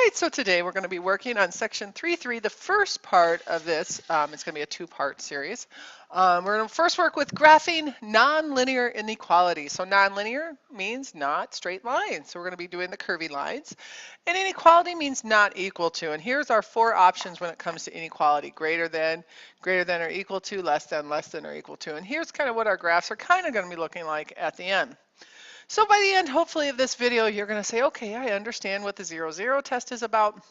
right, so today we're going to be working on section 3.3, the first part of this. It's going to be a two-part series. We're going to first work with graphing nonlinear inequalities. So nonlinear means not straight lines. So we're going to be doing the curvy lines. And inequality means not equal to. And here's our four options when it comes to inequality: greater than or equal to, less than or equal to. And here's kind of what our graphs are kind of going to be looking like at the end. So by the end, hopefully, of this video, you're going to say, okay, I understand what the 0, 0 test is about,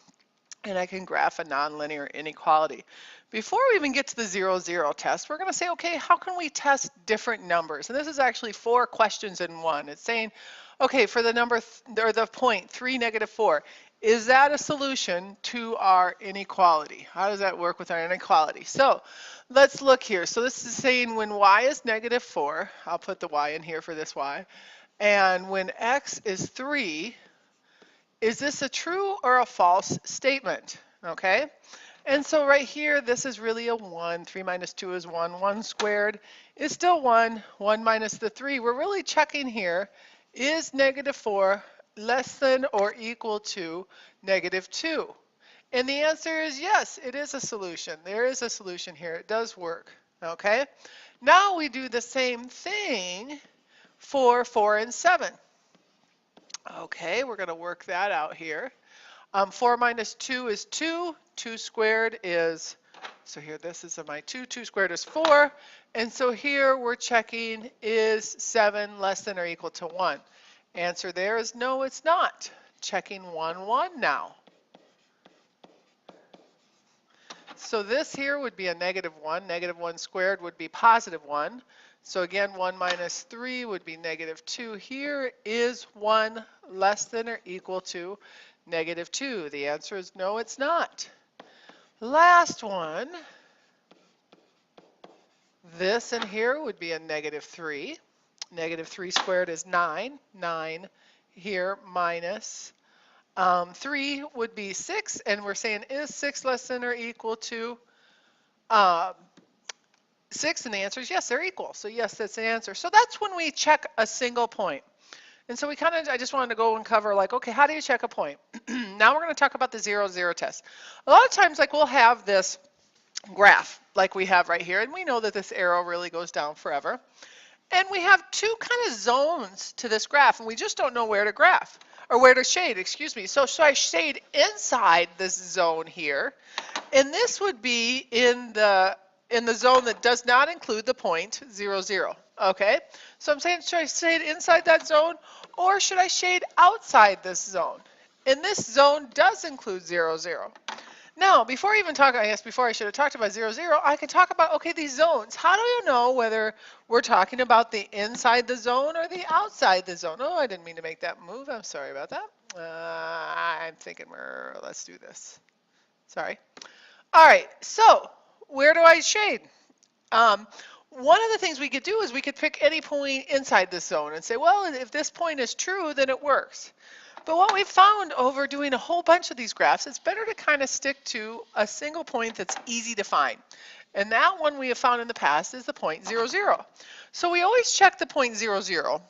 and I can graph a nonlinear inequality. Before we even get to the 0, 0 test, we're going to say, okay, how can we test different numbers? And this is actually 4 questions in one. It's saying, okay, for the number, or the point 3, -4, is that a solution to our inequality? How does that work with our inequality? So let's look here. So this is saying when y is -4, I'll put the y in here for this y, and when x is 3, is this a true or a false statement? Okay, and so right here, this is really a 1. 3 minus 2 is 1. 1 squared is still 1. 1 minus the 3. We're really checking here, is -4 less than or equal to -2? And the answer is yes, it is a solution. There is a solution here. It does work. Okay, now we do the same thing for 4 and 7. Okay, we're going to work that out here. 4 minus 2 is 2. 2 squared is, so here this is my 2. 2 squared is 4. And so here we're checking, is 7 less than or equal to 1? Answer there is no, it's not. Checking 1, 1 now. So this here would be a -1. -1 squared would be +1. So again, 1 minus 3 would be -2. Here is 1 less than or equal to -2. The answer is no, it's not. Last one. This in here would be a -3. -3 squared is 9. 9 here minus 3 would be 6. And we're saying, is 6 less than or equal to 6? And the answer is yes, they're equal. So yes, that's the answer. So that's when we check a single point. And so I just wanted to go and cover, like, okay, how do you check a point? Now we're going to talk about the 0, 0 test. A lot of times, like, we'll have this graph like we have right here, and we know that this arrow really goes down forever. And we have two kind of zones to this graph, and we just don't know where to graph, or where to shade, excuse me. So I shade inside this zone here, and this would be in the zone that does not include the point 0, 0. Okay, so I'm saying, should I shade inside that zone, or should I shade outside this zone? And this zone does include 0, 0. Now, before I even talk, I guess before I should have talked about 0, 0, I could talk about, okay, these zones. How do you know whether we're talking about the inside the zone or the outside the zone? Oh, I didn't mean to make that move. I'm sorry about that. I'm thinking let's do this. Sorry. All right, so where do I shade? One of the things we could do is we could pick any point inside this zone and say, well, if this point is true, then it works. But what we've found over doing a whole bunch of these graphs, it's better to kind of stick to a single point that's easy to find. And that one we have found in the past is the point 0, 0. So we always check the point 0, 0.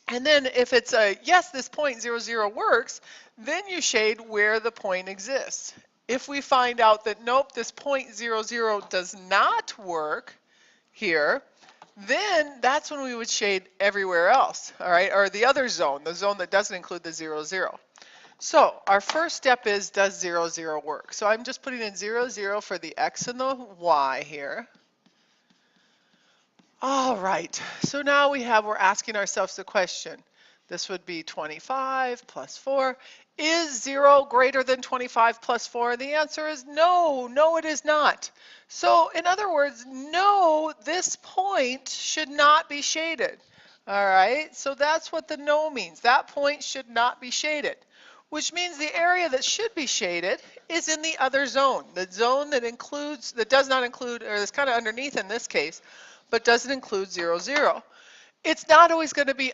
And then if it's a yes, this point 0, 0 works, then you shade where the point exists. If we find out that nope, this point 0, 0 does not work here, then that's when we would shade everywhere else, all right, or the other zone, the zone that doesn't include the 0, 0. So our first step is, does 0, 0 work? So I'm just putting in 0, 0 for the x and the y here. All right, so now we're asking ourselves the question. This would be 25 plus 4. Is 0 greater than 25 plus 4? The answer is no. No, it is not. So in other words, no, this point should not be shaded. All right, so that's what the no means. That point should not be shaded, which means the area that should be shaded is in the other zone, the zone that does not include, or is kind of underneath in this case, but doesn't include 0, 0. It's not always going to be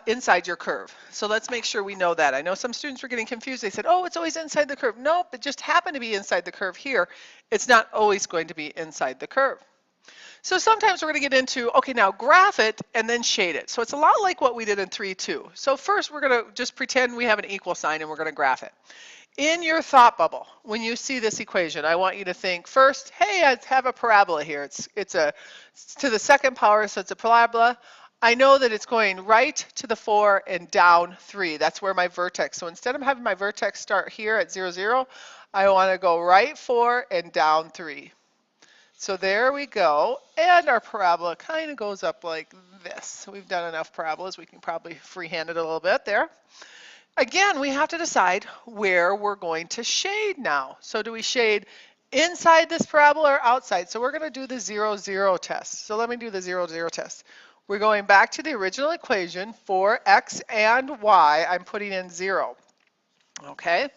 inside your curve. So let's make sure we know that. I know some students were getting confused. They said, oh, it's always inside the curve. Nope, it just happened to be inside the curve here. It's not always going to be inside the curve. So sometimes we're going to get into, okay, now graph it and then shade it. So it's a lot like what we did in 3.2. So first we're going to just pretend we have an equal sign and we're going to graph it. in your thought bubble, when you see this equation, I want you to think first, hey, I have a parabola here. It's to the second power, so it's a parabola. I know that it's going right to the 4 and down 3. That's where my vertex. So instead of having my vertex start here at 0, 0, I want to go right 4 and down 3. So there we go. And our parabola kind of goes up like this. So we've done enough parabolas. We can probably freehand it a little bit there. Again, we have to decide where we're going to shade now. So do we shade inside this parabola or outside? So we're going to do the 0, 0 test. So let me do the 0, 0 test. We're going back to the original equation for x and y. I'm putting in 0. Okay?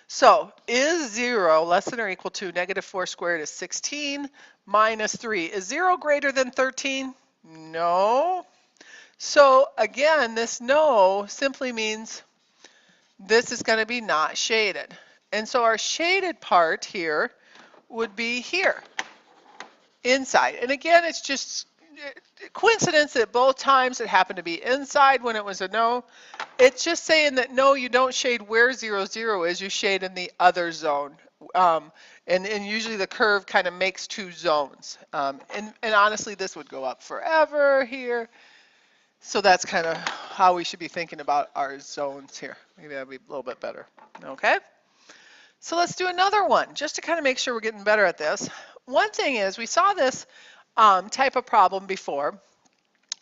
So is 0 less than or equal to negative 4 squared is 16 minus 3. Is 0 greater than 13? No. So again, this no simply means this is going to be not shaded. And so our shaded part here would be here, inside. And again, it's just coincidence that both times it happened to be inside when it was a no. It's just saying that no, you don't shade where 0, 0 is, you shade in the other zone. And usually the curve kind of makes two zones. And honestly, this would go up forever here. So that's kind of how we should be thinking about our zones here. Maybe that'd be a little bit better. Okay? So let's do another one, just to kind of make sure we're getting better at this. One thing is, we saw this type of problem before,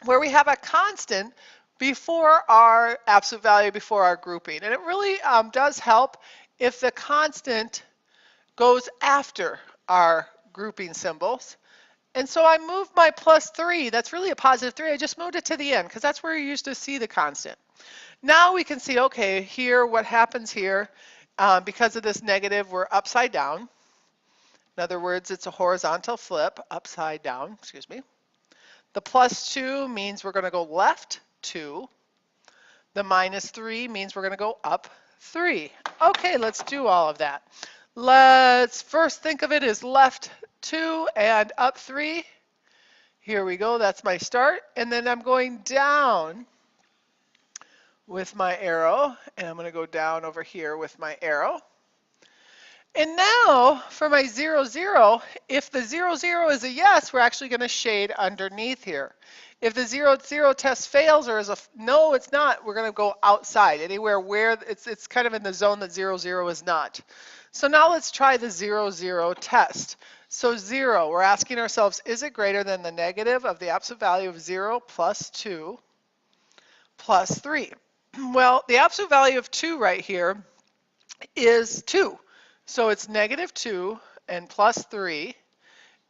where we have a constant before our absolute value, before our grouping. And it really does help if the constant goes after our grouping symbols. And so I moved my plus 3, that's really a positive 3, I just moved it to the end because that's where you used to see the constant. Now we can see, okay, here, what happens here, because of this negative, we're upside down. In other words, it's a horizontal flip, upside down, excuse me. The plus 2 means we're going to go left 2. The minus 3 means we're going to go up 3. Okay, let's do all of that. Let's first think of it as left 2 and up 3. Here we go, that's my start. And then I'm going down with my arrow, and I'm going to go down over here with my arrow. And now for my 0, 0, if the 0, 0 is a yes, we're actually going to shade underneath here. If the 0, 0 test fails or is a no, it's not, we're going to go outside, anywhere where it's kind of in the zone that 0, 0 is not. So now let's try the 0, 0 test. So 0, we're asking ourselves, is it greater than the negative of the absolute value of 0 plus 2 plus 3? Well, the absolute value of 2 right here is 2. So it's negative 2 and plus 3.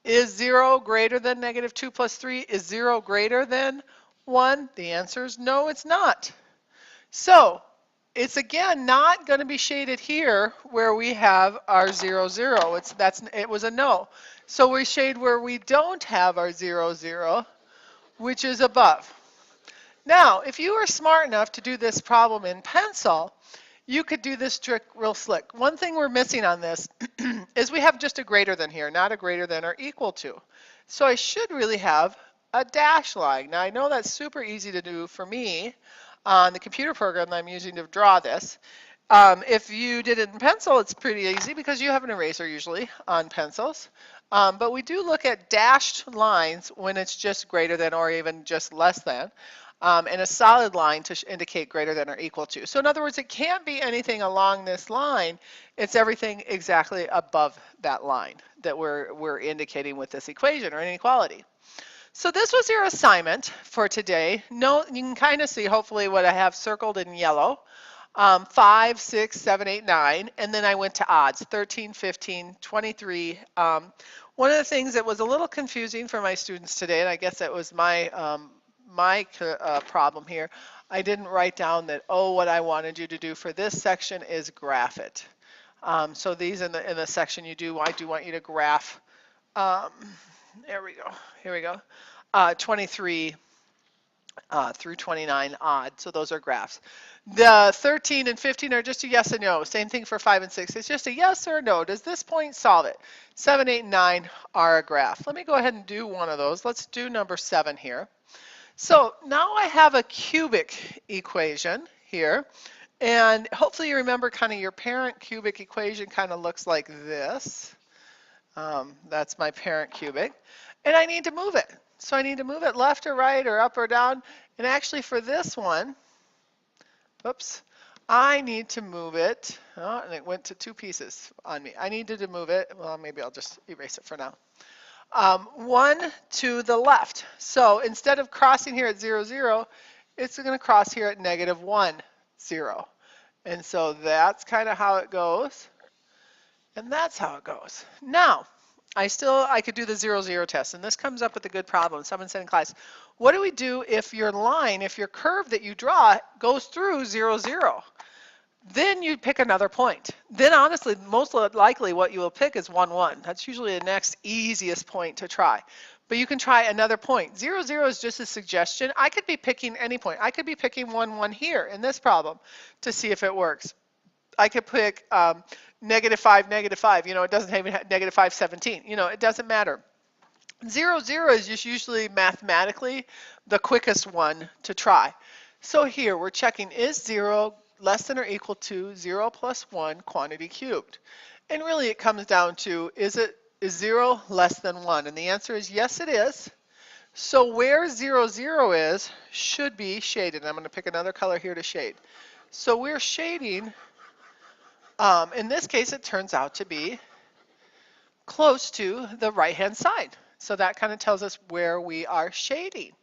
Is 0 greater than negative 2 plus 3? Is 0 greater than 1? The answer is no, it's not. So it's again not going to be shaded here where we have our 0, 0. It was a no. So we shade where we don't have our 0, 0, which is above. Now, if you were smart enough to do this problem in pencil, you could do this trick real slick. One thing we're missing on this is we have just a greater than here, not a greater than or equal to. So I should really have a dash line. Now I know that's super easy to do for me on the computer program that I'm using to draw this. If you did it in pencil, it's pretty easy because you have an eraser usually on pencils. But we do look at dashed lines when it's just greater than or even just less than. And a solid line to indicate greater than or equal to. So in other words, it can't be anything along this line. It's everything exactly above that line that we're indicating with this equation or inequality. So this was your assignment for today. You can kind of see hopefully what I have circled in yellow. 5, 6, 7, 8, 9, and then I went to odds, 13, 15, 23. One of the things that was a little confusing for my students today, and I guess that was my problem here, I didn't write down that, what I wanted you to do for this section is graph it. So these in the section I do want you to graph, there we go, here we go, 23 through 29 odd, so those are graphs. The 13 and 15 are just a yes and no. Same thing for 5 and 6. It's just a yes or no. Does this point solve it? 7, 8, and 9 are a graph. Let me go ahead and do one of those. Let's do number 7 here. So now I have a cubic equation here. And hopefully you remember kind of your parent cubic equation kind of looks like this. That's my parent cubic. And I need to move it. So I need to move it left or right or up or down. And actually for this one, oops, I need to move it. Oh, and it went to two pieces on me. I needed to move it. Well, maybe I'll just erase it for now. One to the left. So instead of crossing here at 0, 0, it's going to cross here at -1, 0. And so that's kind of how it goes. And that's how it goes. Now, I could do the 0, 0 test, and this comes up with a good problem. Someone said in class, what do we do if your line, if your curve that you draw goes through 0, 0? Then you pick another point. Then honestly, most likely what you will pick is 1, 1. That's usually the next easiest point to try. But you can try another point. 0, 0 is just a suggestion. I could be picking any point. I could be picking 1, 1 here in this problem to see if it works. I could pick -5, -5. You know, it doesn't even have -5, 17. You know, it doesn't matter. 0, 0 is just usually mathematically the quickest one to try. So here we're checking, is 0 less than or equal to 0 plus 1 quantity cubed? And really it comes down to, is 0 less than 1? And the answer is yes, it is. So where 0, 0 is should be shaded. I'm going to pick another color here to shade. So we're shading, in this case it turns out to be close to the right-hand side. So that kind of tells us where we are shading.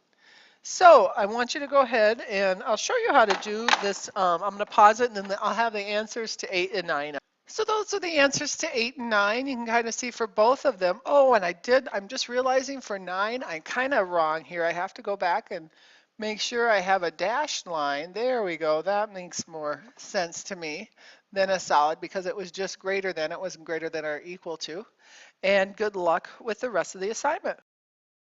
So I want you to go ahead and I'll show you how to do this. I'm going to pause it and then I'll have the answers to 8 and 9. So those are the answers to 8 and 9. You can kind of see for both of them. Oh, and I'm just realizing for 9, I'm kind of wrong here. I have to go back and make sure I have a dashed line. There we go. That makes more sense to me than a solid because it was just greater than. It wasn't greater than or equal to. And good luck with the rest of the assignment.